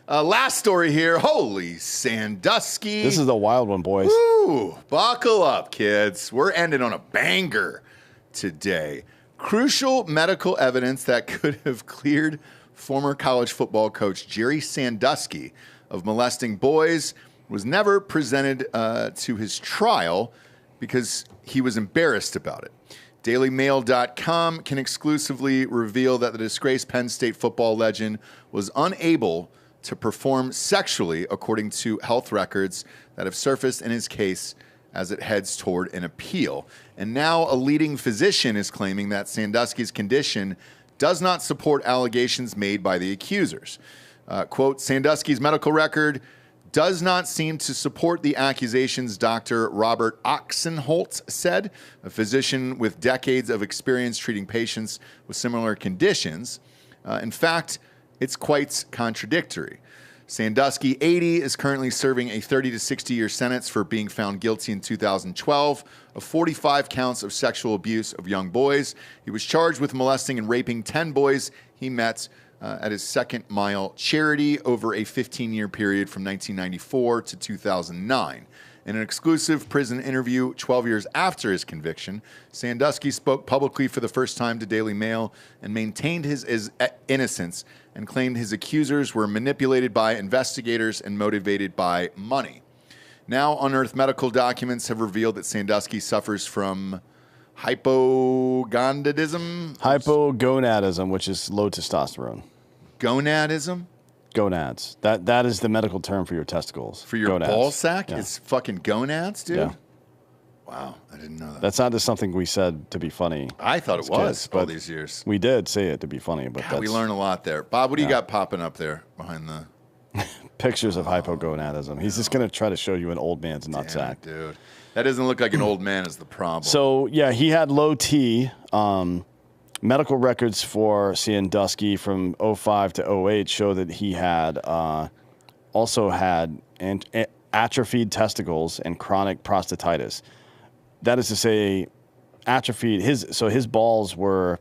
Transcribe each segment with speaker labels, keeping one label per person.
Speaker 1: Last story here. Holy Sandusky.
Speaker 2: This is the wild one, boys.
Speaker 1: Woo, buckle up, kids. We're ending on a banger today. Crucial medical evidence that could have cleared former college football coach Jerry Sandusky of molesting boys was never presented to his trial because he was embarrassed about it. DailyMail.com can exclusively reveal that the disgraced Penn State football legend was unable to perform sexually, according to health records that have surfaced in his case as it heads toward an appeal. And now a leading physician is claiming that Sandusky's condition does not support allegations made by the accusers. Quote, Sandusky's medical record does not seem to support the accusations, Dr. Robert Oxenholt said, a physician with decades of experience treating patients with similar conditions. In fact, it's quite contradictory. Sandusky, 80, is currently serving a 30 to 60-year sentence for being found guilty in 2012 of 45 counts of sexual abuse of young boys. He was charged with molesting and raping 10 boys he met at his Second Mile charity over a 15-year period from 1994 to 2009. In an exclusive prison interview 12 years after his conviction, Sandusky spoke publicly for the first time to Daily Mail and maintained his innocence and claimed his accusers were manipulated by investigators and motivated by money. Now, unearthed medical documents have revealed that Sandusky suffers from hypogonadism?
Speaker 2: Hypogonadism, which is low testosterone.
Speaker 1: Gonadism?
Speaker 2: Gonads. That is the medical term for your testicles.
Speaker 1: For your
Speaker 2: gonads.
Speaker 1: ball sack?
Speaker 2: Yeah.
Speaker 1: It's fucking gonads, dude?
Speaker 2: Yeah.
Speaker 1: Wow, I didn't know that.
Speaker 2: That's not just something we said to be funny.
Speaker 1: I thought it was
Speaker 2: kids,
Speaker 1: all
Speaker 2: but
Speaker 1: these years.
Speaker 2: We did say it to be funny, but
Speaker 1: God, we learn a lot there. Bob, what do you got popping up there behind the...
Speaker 2: pictures of hypogonadism. He's just going to try to show you an old man's nutsack.
Speaker 1: Dude. That doesn't look like an old man is the problem.
Speaker 2: So, yeah, he had low T. Medical records for Sandusky from 05 to 08 show that he had also had atrophied testicles and chronic prostatitis. That is to say, atrophied. His balls were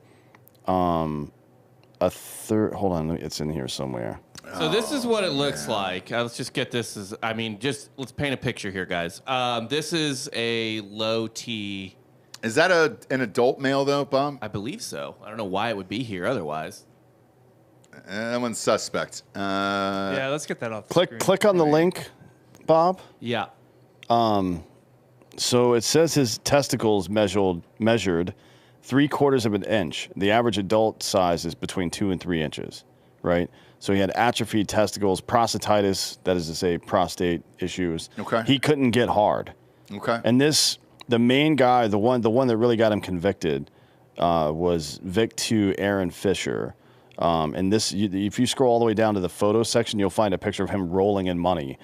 Speaker 2: a third. Hold on, it's in here somewhere.
Speaker 3: So this is what it looks like. Let's just get this as, let's paint a picture here, guys. This is a low T.
Speaker 1: Is that an adult male, though, Bob?
Speaker 3: I believe so. I don't know why it would be here otherwise.
Speaker 1: That one's suspect.
Speaker 4: Yeah, let's get that off the screen.
Speaker 2: Click on the link, Bob.
Speaker 3: Yeah.
Speaker 2: So it says his testicles measured 3/4 of an inch. The average adult size is between 2 and 3 inches, right? So he had atrophied testicles, prostatitis, that is to say prostate issues.
Speaker 1: Okay.
Speaker 2: He couldn't get hard.
Speaker 1: Okay.
Speaker 2: And the main guy, the one that really got him convicted, was Vic 2 Aaron Fisher. And if you scroll all the way down to the photo section, you'll find a picture of him rolling in money.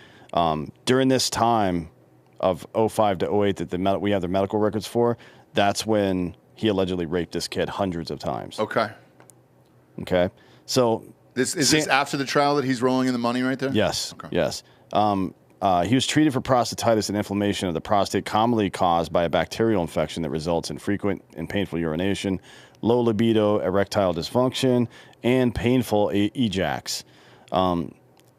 Speaker 2: During this time of 05 to 08 that we have the medical records for, that's when he allegedly raped this kid hundreds of times.
Speaker 1: Okay.
Speaker 2: So
Speaker 1: Is this after the trial that he's rolling in the money right there?
Speaker 2: Yes.
Speaker 1: Okay.
Speaker 2: Yes. He was treated for prostatitis and inflammation of the prostate, commonly caused by a bacterial infection that results in frequent and painful urination, low libido, erectile dysfunction, and painful ejacs.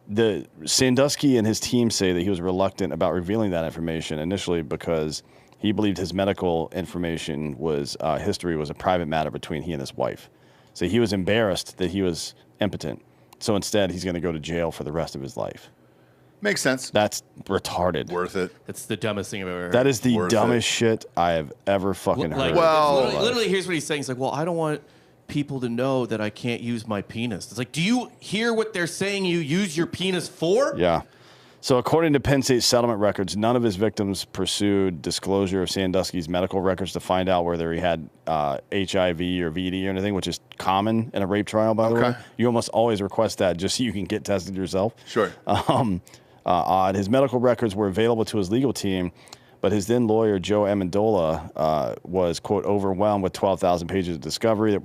Speaker 2: The Sandusky and his team say that he was reluctant about revealing that information initially because he believed his medical information history was a private matter between he and his wife. So he was embarrassed that he was impotent. So instead, he's going to go to jail for the rest of his life.
Speaker 1: Makes sense.
Speaker 2: That's retarded.
Speaker 1: Worth it.
Speaker 3: That's the dumbest thing I've ever heard.
Speaker 2: That is the dumbest shit I have ever fucking heard.
Speaker 1: Well,
Speaker 3: literally, here's what he's saying. He's like, well, I don't want people to know that I can't use my penis. It's like, do you hear what they're saying you use your penis for?
Speaker 2: Yeah. So according to Penn State settlement records, none of his victims pursued disclosure of Sandusky's medical records to find out whether he had HIV or VD or anything, which is common in a rape trial, by the way. You almost always request that just so you can get tested yourself.
Speaker 1: Sure.
Speaker 2: Odd. His medical records were available to his legal team, but his then lawyer, Joe Amendola, was, quote, overwhelmed with 12,000 pages of discovery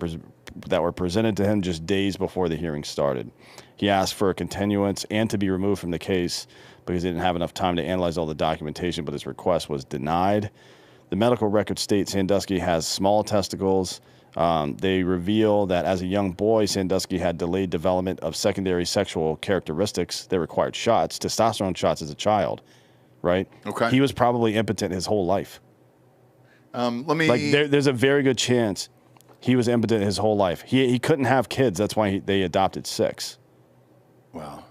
Speaker 2: that were presented to him just days before the hearing started. He asked for a continuance and to be removed from the case because he didn't have enough time to analyze all the documentation, but his request was denied. The medical records state Sandusky has small testicles, They reveal that as a young boy, Sandusky had delayed development of secondary sexual characteristics that required shots, testosterone shots as a child, right?
Speaker 1: Okay.
Speaker 2: He was probably impotent his whole life. There's a very good chance he was impotent his whole life. He couldn't have kids. That's why they adopted 6.
Speaker 1: Wow.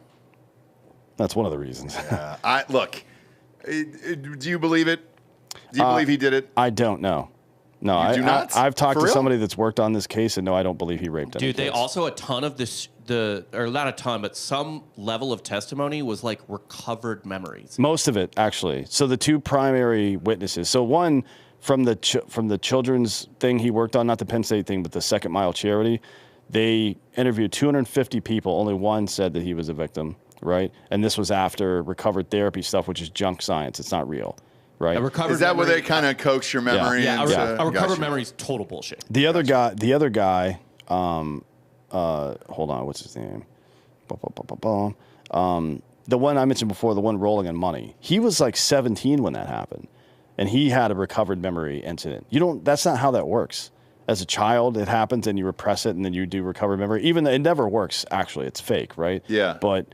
Speaker 2: That's one of the reasons.
Speaker 1: Look, do you believe it? Do you believe he did it?
Speaker 2: I don't know. No,
Speaker 1: You do not?
Speaker 2: I've talked
Speaker 1: For
Speaker 2: to
Speaker 1: real?
Speaker 2: somebody that's worked on this case, and no, I don't believe he raped any
Speaker 3: Dude, they
Speaker 2: kids.
Speaker 3: also a ton of this, or not a ton, but some level of testimony was like recovered memories.
Speaker 2: Most of it, actually. So the 2 primary witnesses. So one from the children's thing he worked on, not the Penn State thing, but the Second Mile Charity. They interviewed 250 people. Only one said that he was a victim, right? And this was after recovered therapy stuff, which is junk science. It's not real. Right.
Speaker 1: Is that where they kind of coax your memory?
Speaker 3: Yeah,
Speaker 1: into,
Speaker 3: a recovered
Speaker 1: gotcha.
Speaker 3: memory is total bullshit.
Speaker 2: The other guy, hold on, what's his name? The one I mentioned before, the one rolling in money. He was like 17 when that happened, and he had a recovered memory incident. That's not how that works. As a child, it happens, and you repress it, and then you do recovered memory. Even though it never works, actually, it's fake, right?
Speaker 1: Yeah.
Speaker 2: But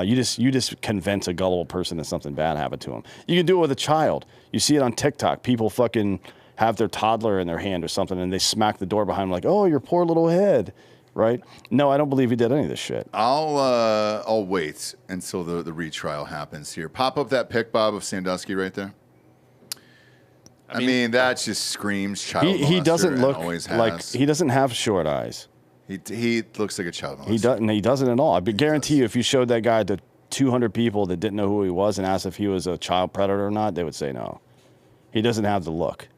Speaker 2: you just convince a gullible person that something bad happened to them. You can do it with a child. You see it on TikTok. People fucking have their toddler in their hand or something, and they smack the door behind them like, "Oh, your poor little head," right? No, I don't believe he did any of this shit.
Speaker 1: I'll wait until the retrial happens here. Pop up that pic, Bob, of Sandusky right there. I mean that just screams child molester.
Speaker 2: He doesn't look
Speaker 1: always
Speaker 2: like
Speaker 1: has.
Speaker 2: he doesn't have short eyes.
Speaker 1: He looks like a child molester.
Speaker 2: He doesn't at all. I guarantee you, if you showed that guy to 200 people that didn't know who he was and asked if he was a child predator or not, they would say no. He doesn't have the look.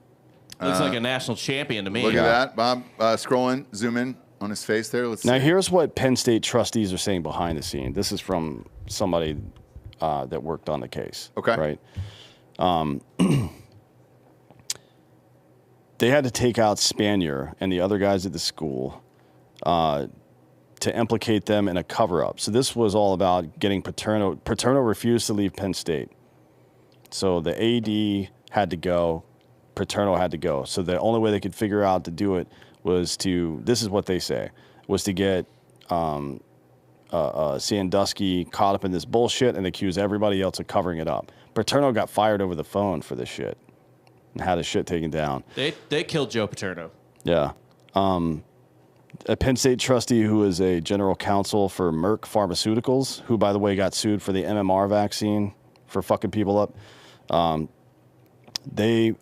Speaker 3: Looks like a national champion to me.
Speaker 1: Look at that, Bob. Scrolling, zoom in on his face there. Let's
Speaker 2: Now,
Speaker 1: see.
Speaker 2: here's what Penn State trustees are saying behind the scene. This is from somebody that worked on the case.
Speaker 1: Okay.
Speaker 2: Right? They had to take out Spanier and the other guys at the school to implicate them in a cover-up. So this was all about getting Paterno. Paterno refused to leave Penn State. So the AD had to go. Paterno had to go. So the only way they could figure out to do it was this is what they say, was to get Sandusky caught up in this bullshit and accuse everybody else of covering it up. Paterno got fired over the phone for this shit and had his shit taken down.
Speaker 3: They killed Joe Paterno.
Speaker 2: Yeah. A Penn State trustee who is a general counsel for Merck Pharmaceuticals, who, by the way, got sued for the MMR vaccine for fucking people up. They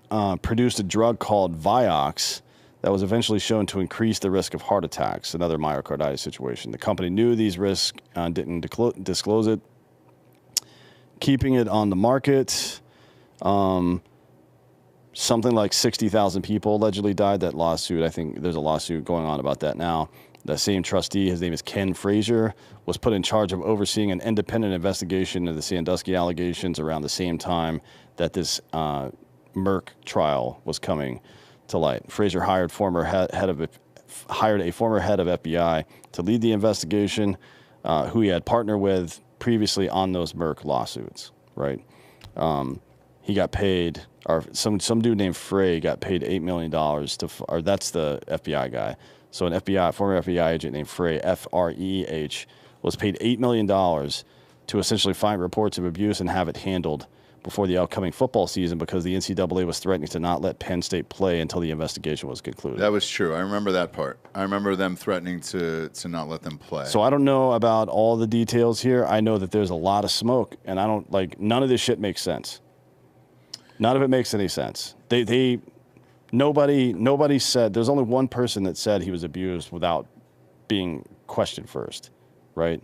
Speaker 2: produced a drug called Vioxx that was eventually shown to increase the risk of heart attacks, another myocarditis situation. The company knew these risks, didn't disclose it. Keeping it on the market, something like 60,000 people allegedly died. That lawsuit, I think there's a lawsuit going on about that now. The same trustee, his name is Ken Frazier, was put in charge of overseeing an independent investigation of the Sandusky allegations around the same time that this Merck trial was coming to light. Frazier hired a former head of FBI to lead the investigation, who he had partnered with previously on those Merck lawsuits. Right? He got paid, or some dude named Frey got paid $8 million or that's the FBI guy. So former FBI agent named Frey, F-R-E-H, was paid $8 million to essentially find reports of abuse and have it handled before the upcoming football season because the NCAA was threatening to not let Penn State play until the investigation was concluded.
Speaker 1: That was true. I remember that part. I remember them threatening to not let them play.
Speaker 2: So I don't know about all the details here. I know that there's a lot of smoke, and none of this shit makes sense. None of it makes any sense. Nobody said, there's only one person that said he was abused without being questioned first, right?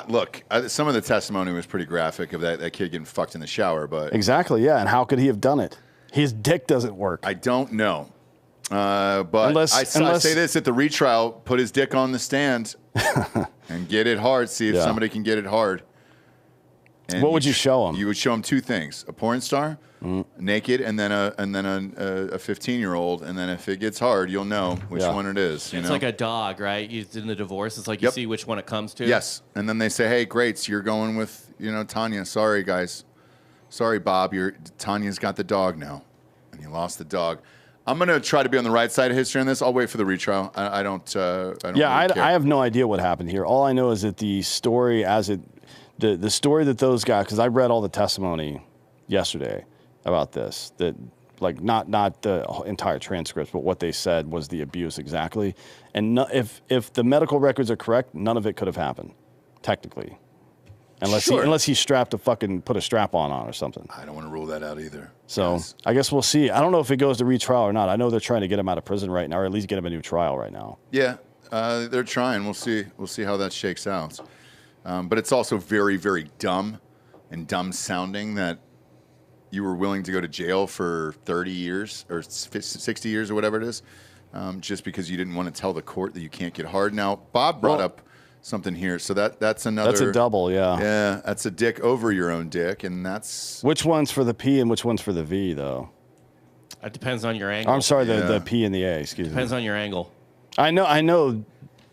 Speaker 1: Look, some of the testimony was pretty graphic of that kid getting fucked in the shower, but...
Speaker 2: Exactly, yeah, and how could he have done it? His dick doesn't work.
Speaker 1: I don't know. But I say this at the retrial, put his dick on the stand and get it hard, see if somebody can get it hard. And
Speaker 2: what would you show him?
Speaker 1: You would show him two things: a porn star, naked, and then a 15-year-old. And then if it gets hard, you'll know which one it is.
Speaker 3: It's like a dog, right? In the divorce, it's like you see which one it comes to.
Speaker 1: Yes, and then they say, "Hey, great, so you're going with Tanya. Sorry, guys. Sorry, Bob. Tanya's got the dog now, and you lost the dog." I'm going to try to be on the right side of history on this. I'll wait for the retrial. I don't care.
Speaker 2: I have no idea what happened here. All I know is that the story the story that those guys, because I read all the testimony yesterday about this, that like not the entire transcripts, but what they said was the abuse exactly. And if the medical records are correct, none of it could have happened, technically. Unless he put a strap on or something.
Speaker 1: I don't want to rule that out either.
Speaker 2: So I guess we'll see. I don't know if it goes to retrial or not. I know they're trying to get him out of prison right now, or at least get him a new trial right now.
Speaker 1: Yeah, they're trying. We'll see. We'll see how that shakes out. But it's also very, very dumb and dumb sounding that you were willing to go to jail for 30 years or 60 years or whatever it is, just because you didn't want to tell the court that you can't get hard. Now, Bob brought up something here, so that's another.
Speaker 2: That's a double, yeah.
Speaker 1: Yeah, that's a dick over your own dick, and that's.
Speaker 2: Which one's for the P and which one's for the V, though?
Speaker 3: It depends on your angle.
Speaker 2: I'm sorry, the P and the A. Excuse me.
Speaker 3: Depends on your angle.
Speaker 2: I know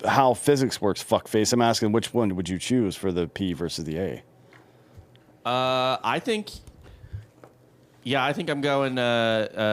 Speaker 2: how physics works. Fuckface. I'm asking which one would you choose for the P versus the A?
Speaker 3: I think I'm going.